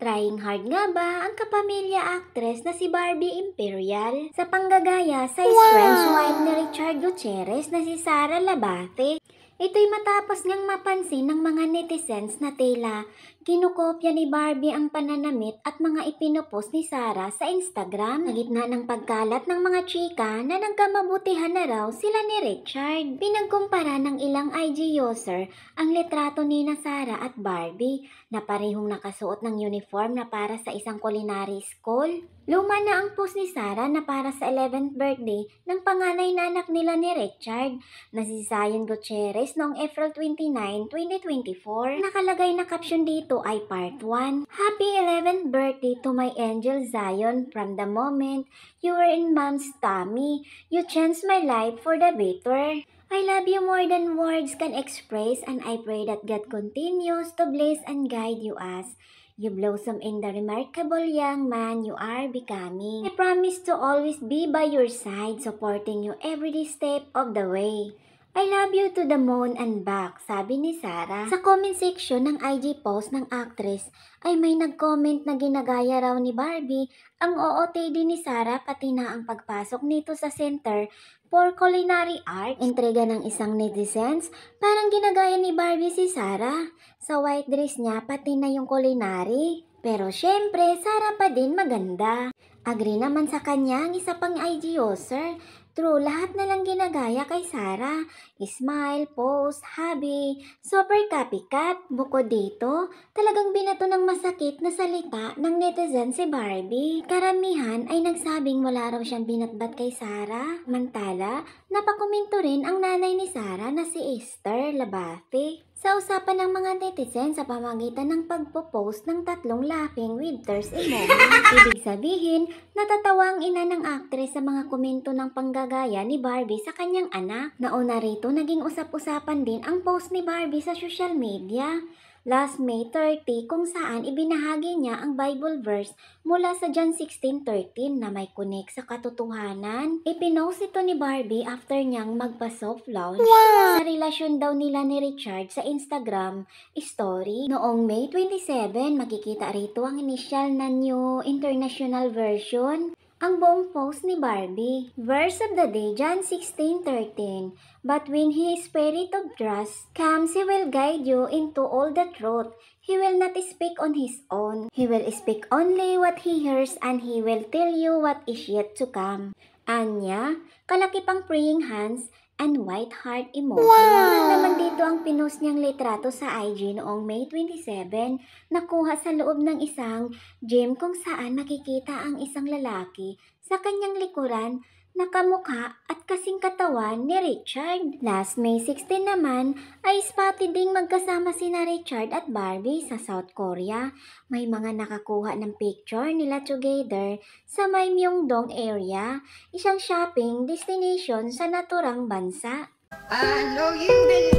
Trying hard nga ba ang kapamilya actress na si Barbie Imperial sa panggagaya sa estranged wife ni Richard Gutierrez na si Sara Labate? Ito'y matapos ngang mapansin ng mga netizens na tila kinukopya ni Barbie ang pananamit at mga ipinopost ni Sara sa Instagram. Sa gitna ng pagkalat ng mga chika na nagkamabutihan na raw sila ni Richard. Pinagkumpara ng ilang IG user ang litrato ni na Sara at Barbie na parehong nakasuot ng uniform na para sa isang culinary school. Luma na ang post ni Sara na para sa 11th birthday ng panganay na anak nila ni Richard na si Zion Gutierrez noong April 29, 2024. Nakalagay na caption dito ay Part 1. Happy 11th birthday to my angel Zion. From the moment you were in mom's tummy, you changed my life for the better. I love you more than words can express, and I pray that God continues to bless and guide you as you blossom in the remarkable young man you are becoming. I promise to always be by your side, supporting you every step of the way. I love you to the moon and back, sabi ni Sara. Sa comment section ng IG post ng actress ay may nag-comment na ginagaya raw ni Barbie ang OOTD ni Sara pati na ang pagpasok nito sa Center for Culinary Arts. Entrega ng isang netizens, parang ginagaya ni Barbie si Sara sa white dress niya pati na yung culinary. Pero syempre, Sara pa din maganda. Agree naman sa kanya ang isa pang IG user. True, lahat na lang ginagaya kay Sara. Smile, pose, hobby, super copycat. Bukod dito, talagang binato ng masakit na salita ng netizen si Barbie. Karamihan ay nagsabing wala raw siyang binatbat kay Sara. Mantala, napakomento rin ang nanay ni Sara na si Esther Labate sa usapan ng mga netizen sa pamagitan ng pagpo-post ng 3 laughing with tears emoji. Ibig sabihin, natatawa ang ina ng aktres sa mga komento ng panggagaya ni Barbie sa kanyang anak. Nauna rito, naging usap-usapan din ang post ni Barbie sa social media last May 30 kung saan ibinahagi niya ang Bible verse mula sa John 16:13 na may connect sa katotohanan. Ipinost ito ni Barbie after niyang magpa-soft launch sa relasyon daw nila ni Richard sa Instagram story. Noong May 27, makikita rito ang initial na New International Version. Ang buong post ni Barbie. Verse of the day, John 16:13. But when His Spirit of trust comes, He will guide you into all the truth. He will not speak on His own. He will speak only what He hears, and He will tell you what is yet to come. Anya, kalaki pang praying hands and white heart emoji. Wow! Naman dito ang pinost niyang litrato sa IG noong May 27, nakuha sa loob ng isang gym kung saan nakikita ang isang lalaki sa kanyang likuran na kamukha at kasing katawan ni Richard. Last May 16 naman ay spotted ding magkasama sina Richard at Barbie sa South Korea. May mga nakakuha ng picture nila together sa may Myeongdong area, isang shopping destination sa naturang bansa. I know you've been